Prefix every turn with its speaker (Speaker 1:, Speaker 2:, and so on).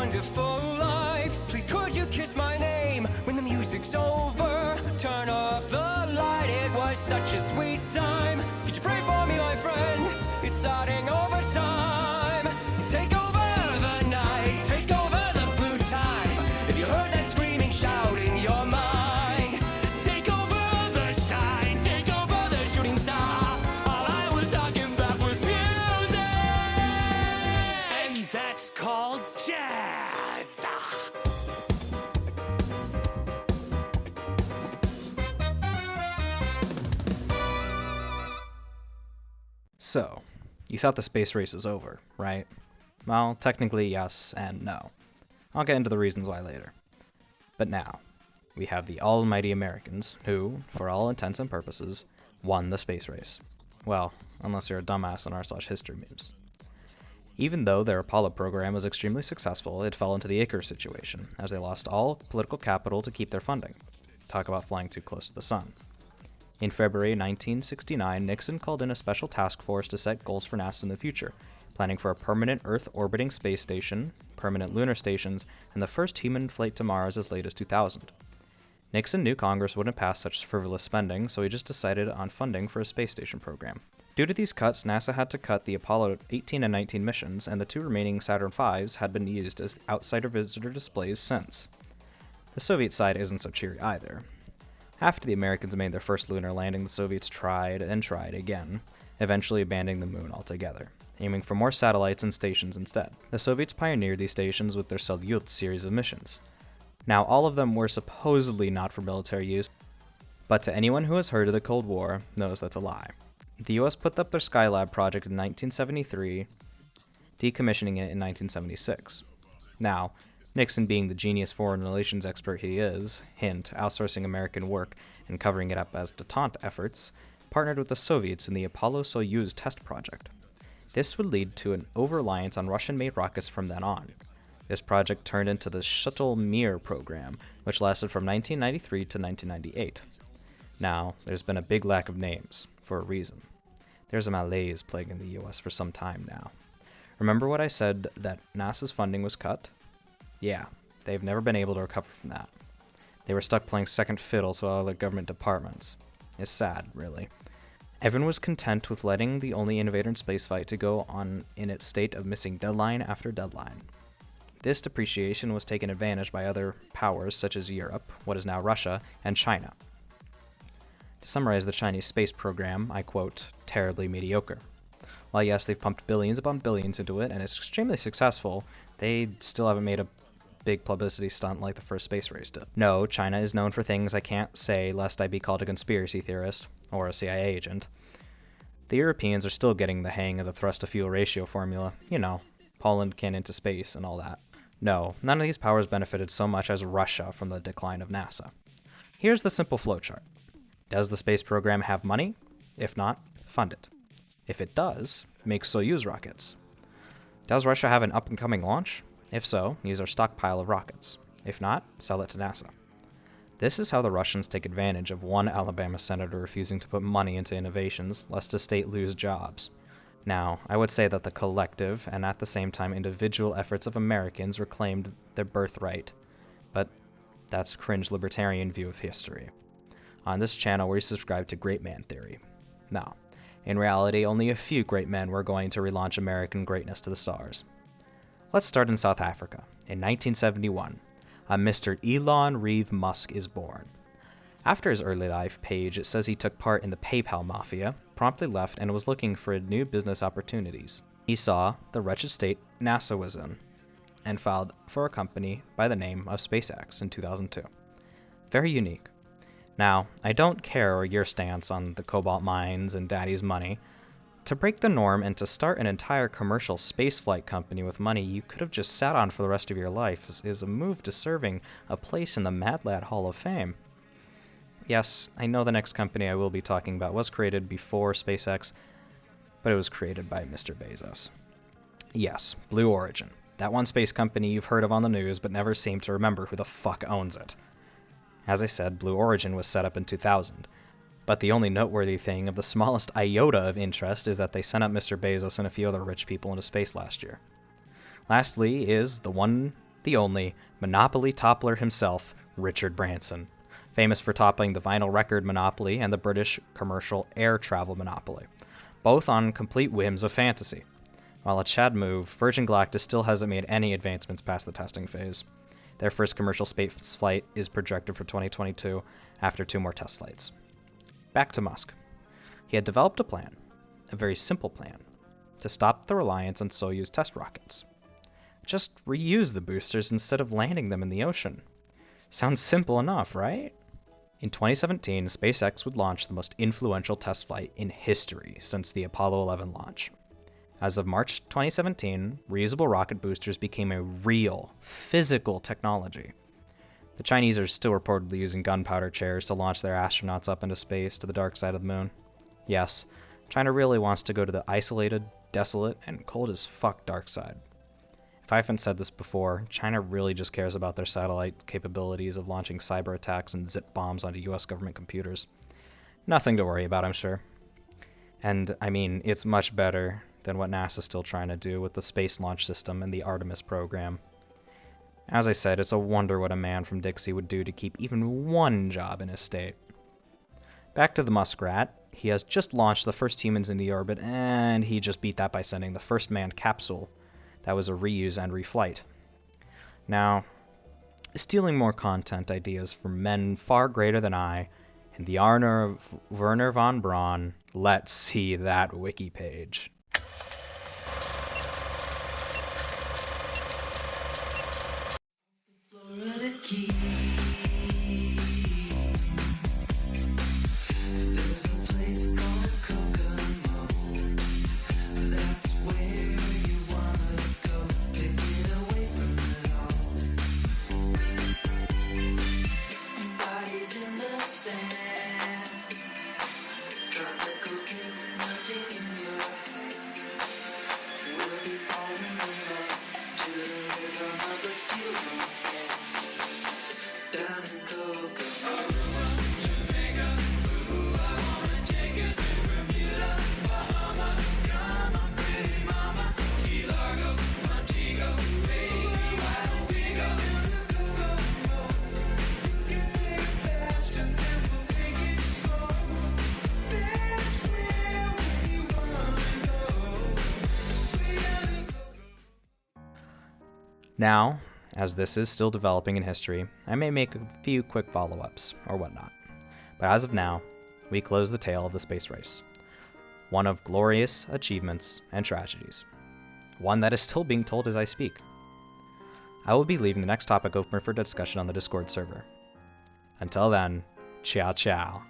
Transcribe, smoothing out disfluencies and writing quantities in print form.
Speaker 1: wonderful life. Please could you kiss my name when the music's over? Turn off the light, it was such a sweet time. Could you pray for me, my friend? It's starting over time. Take over the night, take over the blue time. If you heard that screaming, shout in your mind. Take over the shine, take over the shooting star. All I was talking about was music, and that's called jazz.
Speaker 2: So, you thought the space race is over, right? Well, technically yes and no. I'll get into the reasons why later. But now, we have the almighty Americans, who, for all intents and purposes, won the space race. Well, unless you're a dumbass on r/history memes. Even though their Apollo program was extremely successful, it fell into the Icarus situation, as they lost all political capital to keep their funding. Talk about flying too close to the sun. In February 1969, Nixon called in a special task force to set goals for NASA in the future, planning for a permanent Earth-orbiting space station, permanent lunar stations, and the first human flight to Mars as late as 2000. Nixon knew Congress wouldn't pass such frivolous spending, so he just decided on funding for a space station program. Due to these cuts, NASA had to cut the Apollo 18 and 19 missions, and the two remaining Saturn V's had been used as outsider visitor displays since. The Soviet side isn't so cheery either. After the Americans made their first lunar landing, the Soviets tried and tried again, eventually abandoning the moon altogether, aiming for more satellites and stations instead. The Soviets pioneered these stations with their Salyut series of missions. Now, all of them were supposedly not for military use, but to anyone who has heard of the Cold War knows that's a lie. The US put up their Skylab project in 1973, decommissioning it in 1976. Now, Nixon, being the genius foreign relations expert he is, hint, outsourcing American work and covering it up as detente efforts, partnered with the Soviets in the Apollo-Soyuz test project. This would lead to an over-reliance on Russian-made rockets from then on. This project turned into the Shuttle Mir program, which lasted from 1993 to 1998. Now, there's been a big lack of names, for a reason. There's a malaise plaguing the US for some time now. Remember what I said that NASA's funding was cut? Yeah, they've never been able to recover from that. They were stuck playing second fiddle to other government departments. It's sad, really. Everyone was content with letting the only innovator in spaceflight to go on in its state of missing deadline after deadline. This depreciation was taken advantage by other powers such as Europe, what is now Russia, and China. To summarize the Chinese space program, I quote, terribly mediocre. While yes, they've pumped billions upon billions into it, and it's extremely successful, they still haven't made a big publicity stunt like the first space race did. No, China is known for things I can't say lest I be called a conspiracy theorist, or a CIA agent. The Europeans are still getting the hang of the thrust-to-fuel ratio formula, you know, Poland can into space and all that. No, none of these powers benefited so much as Russia from the decline of NASA. Here's the simple flowchart. Does the space program have money? If not, fund it. If it does, make Soyuz rockets. Does Russia have an up-and-coming launch? If so, use our stockpile of rockets. If not, sell it to NASA. This is how the Russians take advantage of one Alabama senator refusing to put money into innovations, lest the state lose jobs. Now, I would say that the collective, and at the same time individual efforts of Americans reclaimed their birthright, but that's cringe libertarian view of history. On this channel, we subscribe to Great Man Theory. Now, in reality, only a few great men were going to relaunch American greatness to the stars. Let's start in South Africa. In 1971, a Mr. Elon Reeve Musk is born. After his early life page, it says he took part in the PayPal mafia, promptly left, and was looking for new business opportunities. He saw the wretched state NASA was in, and filed for a company by the name of SpaceX in 2002. Very unique. Now, I don't care your stance on the cobalt mines and daddy's money. To break the norm and to start an entire commercial spaceflight company with money you could have just sat on for the rest of your life is a move deserving a place in the Mad Lad Hall of Fame. Yes, I know the next company I will be talking about was created before SpaceX, but it was created by Mr. Bezos. Yes, Blue Origin. That one space company you've heard of on the news but never seem to remember who the fuck owns it. As I said, Blue Origin was set up in 2000. But the only noteworthy thing of the smallest iota of interest is that they sent up Mr. Bezos and a few other rich people into space last year. Lastly is the one the only, Monopoly toppler himself, Richard Branson, famous for toppling the vinyl record monopoly and the British commercial air travel monopoly, both on complete whims of fantasy. While a Chad move, Virgin Galactic still hasn't made any advancements past the testing phase. Their first commercial space flight is projected for 2022 after 2 more test flights. Back to Musk. He had developed a plan, a very simple plan, to stop the reliance on Soyuz test rockets. Just reuse the boosters instead of landing them in the ocean. Sounds simple enough, right? In 2017, SpaceX would launch the most influential test flight in history since the Apollo 11 launch. As of March 2017, reusable rocket boosters became a real, physical technology. The Chinese are still reportedly using gunpowder chairs to launch their astronauts up into space to the dark side of the moon. Yes, China really wants to go to the isolated, desolate, and cold as fuck dark side. If I haven't said this before, China really just cares about their satellite capabilities of launching cyber attacks and zip bombs onto US government computers. Nothing to worry about, I'm sure. And, I mean, it's much better than what NASA's still trying to do with the Space Launch System and the Artemis program. As I said, it's a wonder what a man from Dixie would do to keep even one job in his state. Back to the Muskrat. He has just launched the first humans into orbit, and he just beat that by sending the first manned capsule that was a reuse and reflight. Now, stealing more content ideas from men far greater than I, in the honor of Wernher von Braun, let's see that wiki page. Now, as this is still developing in history, I may make a few quick follow-ups, or whatnot. But as of now, we close the tale of the space race. One of glorious achievements and tragedies. One that is still being told as I speak. I will be leaving the next topic open for discussion on the Discord server. Until then, ciao ciao.